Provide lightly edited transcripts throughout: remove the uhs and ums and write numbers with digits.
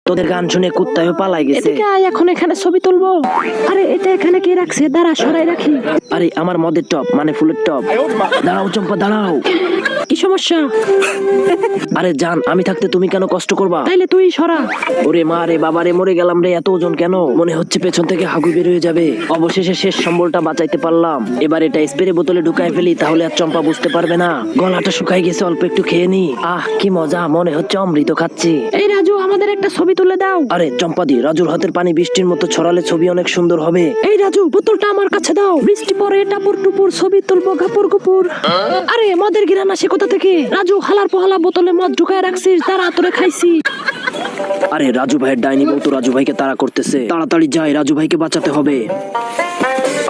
তোদের গান শুনে কুত্তায় পালাই গেছে। এদিকে আয়, এখন এখানে ছবি তুলবো। আরে এটা এখানে কে রাখছে? দাঁড়া, সরাই রাখি। আরে আমার মদের টপ মানে ফুলের টপ। দাঁড়াও চম্পা দাঁড়াও। কি সমস্যা? আরে জান, আমি থাকতে তুমি কেন কষ্ট করবা? তাইলে তুই সরা। ওরে মা রে বাবা রে, মরে গেলাম রে। এত ওজন কেন? মনে হচ্ছে পেছন থেকে হাগু বের হয়ে যাবে। অবশেষে শেষ সম্বলটা বাঁচাইতে পারলাম। এবার এটা স্প্রে বোতলে ঢুকাই ফেলি, তাহলে আর চম্পা বুঝতে পারবে না। গলাটা শুকাই গেছে, অল্প একটু খেয়ে নি। আহ কি মজা, মনে হচ্ছে অমৃত খাচ্ছি। এই রাজু, আমাদের একটা ছবি তুলে দাও। আরে চম্পাদি, রাজুর হাতের পানি বৃষ্টির মতো ছড়ালে ছবি অনেক সুন্দর হবে। এই রাজু, বোতলটা আমার কাছে দাও। বৃষ্টি পরে টাপুর টুপুর ছবি তুলবো গাপুর গুপুর। আরে মদের গিরান আসে কোথা থেকে? রাজু, হালার পোহালা বোতলে মদ ঢুকায় রাখছিস, তারা তোরে খাইছি। আরে রাজু ভাইয়ের ডাইনি বউ তো রাজু ভাইকে তাড়া করতেছে। তাড়াতাড়ি যাই, রাজু ভাইকে বাঁচাতে হবে।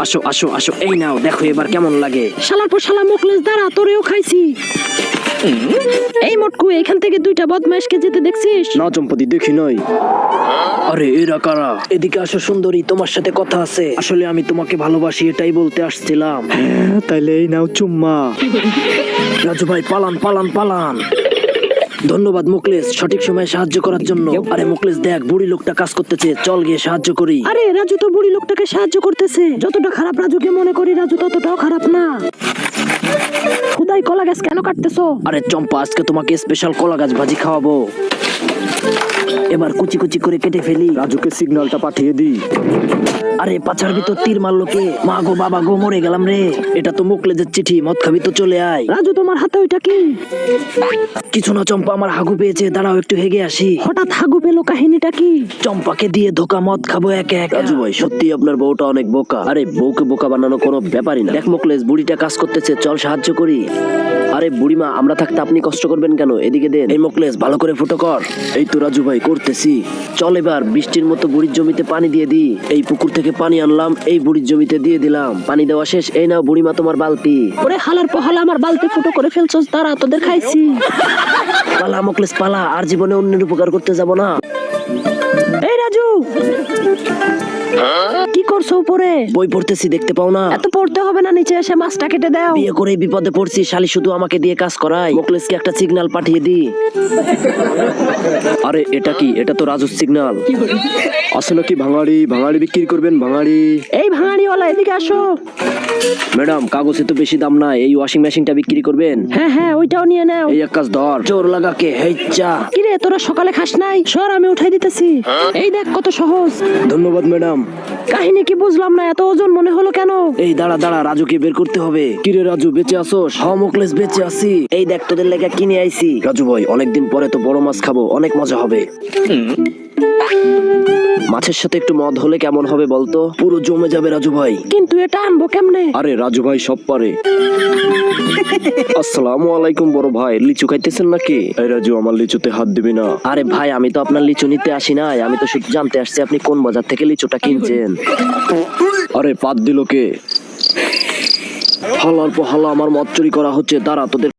আসো আসো আসো, এই নাও, দেখো এবার কেমন লাগে। শালার পর শালা মুখলেস, দাঁড়া, তোরেও খাইছি। এই মটকু, এখান থেকে দুইটা বদমাইশকে যেতে দেখছিস? না চম্পতি, দেখি নয়। আরে এরা কারা? এদিকে আসো সুন্দরী, তোমার সাথে কথা আছে। আসলে আমি তোমাকে ভালোবাসি, এটাই বলতে আসছিলাম। তাইলে এই নাও চুম্মা। রাজু ভাই পালান পালান পালান। ধন্যবাদ মুকলেশ, সঠিক সময়ে সাহায্য করার জন্য। আরে মুকলেশ দেখ, বুড়ি লোকটা কাজ করতেছে, চল গিয়ে সাহায্য করি। আরে রাজু তো বুড়ি লোকটাকে সাহায্য করতেছে। যতটা খারাপ রাজুকে মনে করি, রাজু ততটাও খারাপ না। খুদাই কলা গাছ কেন কাটতেছো? আরে চম্পা, আজকে তোমাকে স্পেশাল কলা গাছ ভাজি খাওয়াবো। এবার কুচি কুচি করে কেটে ফেলি। রাজুকে সিগন্যালটা পাঠিয়ে দিই। আরে পাছার ভিতর তীর মারলো কে? মা গো বাবা গো, মরে গেলাম রে। এটা তো মুকলেজের চিঠি, মদ খাবি তো চলে আয়। রাজু, তোমার হাতে ওইটা কি? কিছু না চম্পা, আমার হাগু পেয়েছে, দাঁড়াও একটু হেগে আসি। হঠাৎ হাগু পেলো, কাহিনীটা কি? চম্পাকে দিয়ে ধোকা, মদ খাবো এক এক। রাজু ভাই, সত্যি আপনার বউটা অনেক বোকা। আরে বউকে বোকা বানানো কোনো ব্যাপারই না। দেখ মুকলেশ, বুড়িটা কাজ করতেছে, চল সাহায্য করি। আরে বুড়িমা, আমরা থাকতে আপনি কষ্ট করবেন কেন? এদিকে দেন। এই মুকলেশ, ভালো করে ফুটো কর। এই তো রাজু ভাই করতেছি। চল এবার বৃষ্টির মতো বুড়ির জমিতে পানি দিয়ে দিই। এই পুকুর থেকে পানি আনলাম, এই বুড়ির জমিতে দিয়ে দিলাম। পানি দেওয়া শেষ, এই নাও বুড়িমা তোমার বালতি। ওরে হালার পোহালা, আমার বালতি ফুটো করে ফেলছস, তারা তোদের খাইছি। পালা মুকলেশ পালা, আর জীবনে অন্যের উপকার করতে যাব না। এই রাজু, কি করছো উপরে? বই পড়তেছি, দেখতে পাও না? এত পড়তে হবে না, নিচে এসে মাছটা কেটে দাও। বিয়ে করে বিপদে পড়ছি, শালি শুধু আমাকে দিয়ে কাজ করায়। মুকলেশকে একটা সিগন্যাল পাঠিয়ে দি। আরে এটা কি? এটা তো রাজুর সিগন্যাল। আসলে কি ভাঙাড়ি? ভাঙাড়ি বিক্রি করবেন? ভাঙাড়ি। এই ভাঙাড়িওয়ালা, এদিকে আসো। ম্যাডাম, কাগজে তো বেশি দাম নাই, এই ওয়াশিং মেশিনটা বিক্রি করবেন? হ্যাঁ হ্যাঁ, ওইটাও নিয়ে নাও। এই এক কাজ ধর, জোর লাগাকে হেচ্চা। কিরে, তোরা সকালে খাস নাই? সর, আমি উঠাই দিতেছি। এই দেখ কত সহজ। ধন্যবাদ ম্যাডাম। কাহিনী কি বুঝলাম না, এত ওজন মনে হলো কেন? এই দাঁড়া দাঁড়া, রাজুকে বের করতে হবে। কিরে রাজু, বেঁচে আসোস? হ্যাঁ মুকলেশ, বেঁচে আছি। এই দেখ, তোদের লেগে কিনে আইছি। রাজু ভাই, অনেকদিন পরে তো বড় মাছ খাবো, অনেক মজা হবে। মাছের সাথে একটু মদ হলে কেমন হবে বলতো? পুরো জমে যাবে রাজু ভাই। কিন্তু এটা আনবো কেমনে? আরে রাজু ভাই সব পারে। আসসালামু আলাইকুম বড় ভাই, লিচু খাইতেছেন নাকি? এই রাজু, আমার লিচুতে হাত দিবি না। আরে ভাই, আমি তো আপনার লিচু নিতে আসি নাই, আমি তো শুধু জানতে আসছি আপনি কোন বাজার থেকে লিচুটা কিনছেন। আরে পাত দিল কে? হালার পর হালা, আমার মদ চুরি করা হচ্ছে, দাঁড়া তোদের